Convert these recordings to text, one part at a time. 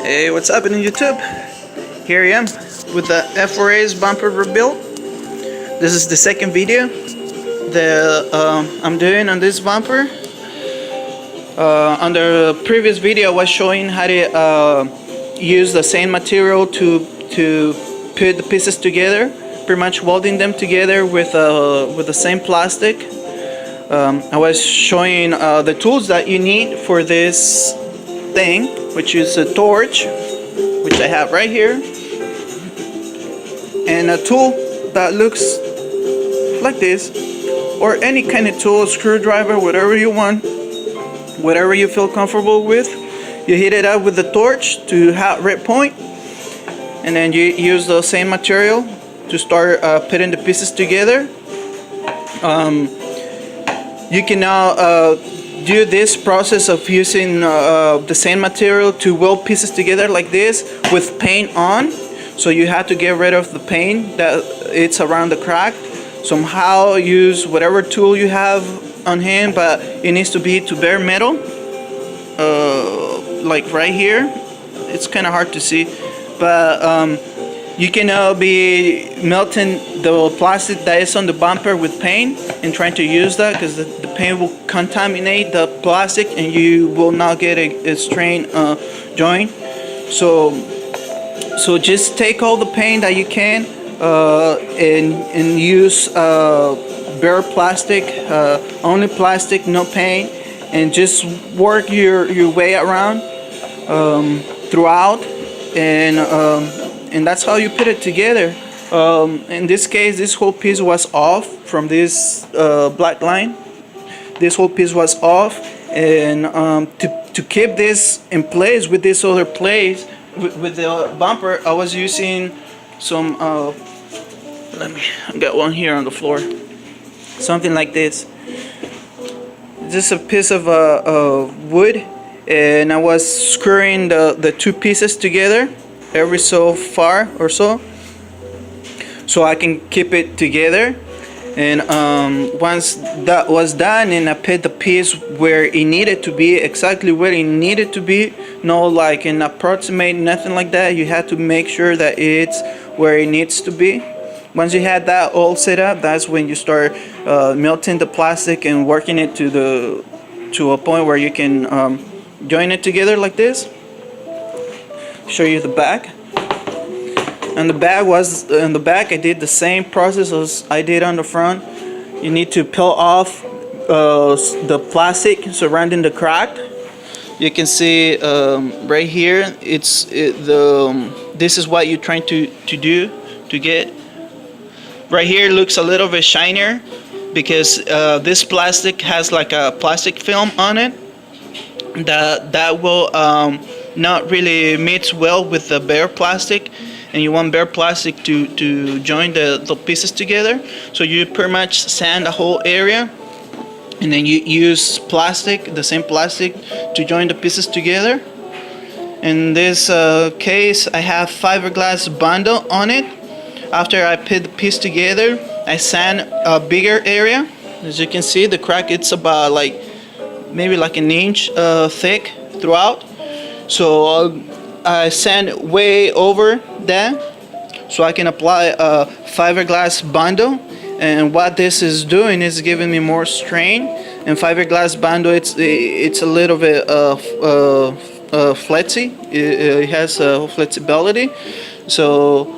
Hey, what's happening YouTube? Here I am with the F4A's bumper rebuild. This is the second video that I'm doing on this bumper. On the previous video I was showing how to use the same material to put the pieces together, pretty much welding them together with the same plastic. I was showing the tools that you need for this thing, which is a torch, which I have right here, and a tool that looks like this, or any kind of tool, screwdriver, whatever you want, whatever you feel comfortable with. You heat it up with the torch to hot red point, and then you use the same material to start putting the pieces together. You can now do this process of using the same material to weld pieces together like this with paint on. So you have to get rid of the paint that it's around the crack. Somehow use whatever tool you have on hand, but it needs to be to bare metal. Like right here, it's kind of hard to see, but you can be melting the plastic that is on the bumper with paint and trying to use that, because the paint will contaminate the plastic and you will not get a strain joint. So just take all the paint that you can and use bare plastic, only plastic, no paint, and just work your way around throughout, and that's how you put it together. In this case, this whole piece was off from this black line. This whole piece was off, and to keep this in place with this other place with the bumper, I was using some I got one here on the floor, something like this. Just a piece of wood, and I was screwing the two pieces together every so far or so I can keep it together. And once that was done, and I put the piece where it needed to be, exactly where it needed to be, no like an approximate, nothing like that. You have to make sure that it's where it needs to be. Once you had that all set up, that's when you start melting the plastic and working it to a point where you can join it together like this. Show you the back. And the back I did the same process as I did on the front. You need to peel off the plastic surrounding the crack. You can see right here, this is what you're trying to do to get. Right here looks a little bit shinier because this plastic has like a plastic film on it that will not really mix well with the bare plastic, and you want bare plastic to join the pieces together. So you pretty much sand the whole area, and then you use plastic, the same plastic, to join the pieces together. In this case, I have fiberglass bundle on it. After I put the piece together, I sand a bigger area. As you can see, the crack, it's about maybe like an inch thick throughout. So I sand way over that so I can apply a fiberglass bundle. And what this is doing is giving me more strain. And fiberglass bundle, it's a little bit flexy. It has flexibility. So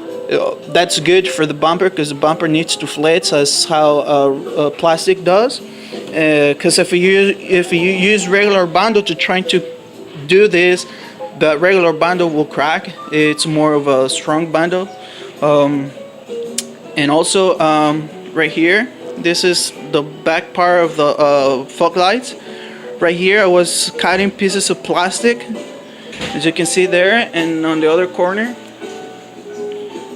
that's good for the bumper, because the bumper needs to flex as how plastic does. Because if you use regular bundle to try to do this, the regular bundle will crack. It's more of a strong bundle. And also right here, this is the back part of the fog lights. Right here I was cutting pieces of plastic, as you can see there, and on the other corner.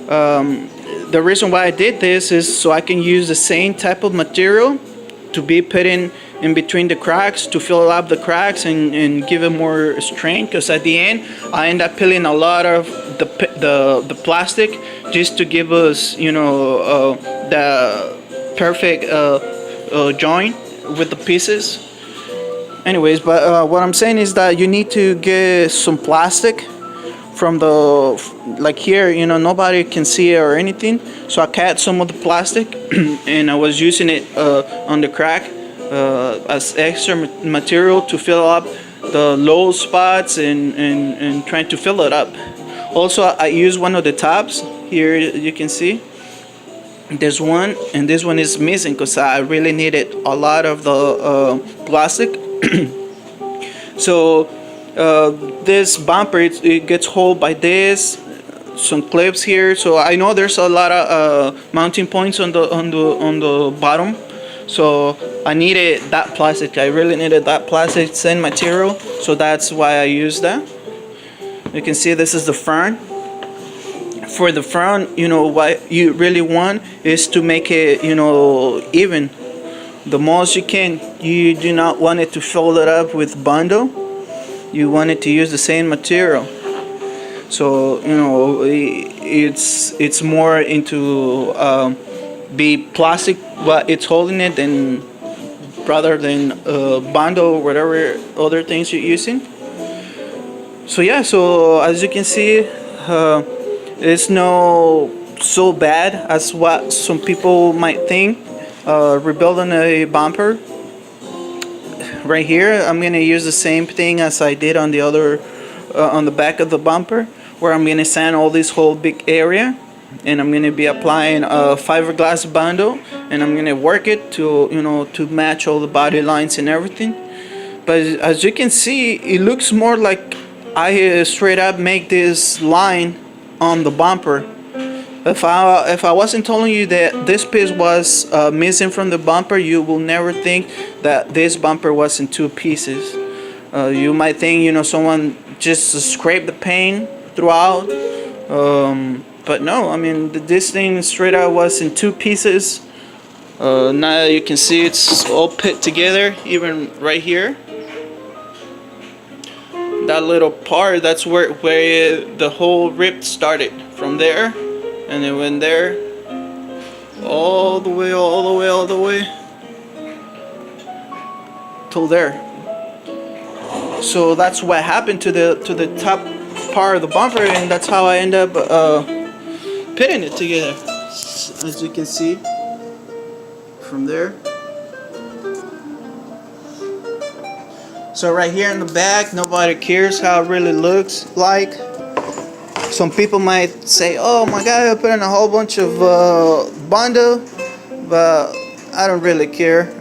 The reason why I did this is so I can use the same type of material to be put in between the cracks to fill up the cracks and give it more strength, because at the end I end up peeling a lot of the plastic just to give us, you know, the perfect joint with the pieces. Anyways, but what I'm saying is that you need to get some plastic from the, like here, you know, nobody can see it or anything. So I cut some of the plastic and I was using it on the crack as extra material to fill up the low spots and trying to fill it up. Also, I use one of the tabs here. You can see there's one, and this one is missing because I really needed a lot of the plastic. So this bumper, it gets hold by this, some clips here. So I know there's a lot of mounting points on the bottom. So I needed that plastic. I really needed that plastic thin material. So that's why I used that. You can see this is the front. For the front, you know, what you really want is to make it, you know, even the most you can. You do not want it to fold it up with bundle. You want it to use the same material. So, you know, it's more into be plastic, but it's holding it, than rather than bundle or whatever other things you're using. So yeah, so as you can see, it's no so bad as what some people might think. Rebuilding a bumper. Right here, I'm gonna use the same thing as I did on the other, on the back of the bumper, where I'm gonna sand all this whole big area, and I'm gonna be applying a fiberglass bundle, and I'm gonna work it to, you know, to match all the body lines and everything. But as you can see, it looks more like I straight up make this line on the bumper. If I wasn't telling you that this piece was missing from the bumper, you will never think that this bumper was in two pieces. You might think, you know, someone just scraped the paint throughout, but no. I mean, this thing straight out was in two pieces. Now you can see it's all put together, even right here. That little part, that's where the whole rip started. From there, and it went there, all the way till there. So that's what happened to the top part of the bumper, and that's how I end up putting it together. As you can see from there. So right here in the back, nobody cares how it really looks like. Some people might say, "Oh my God, I put in a whole bunch of bundle," but I don't really care.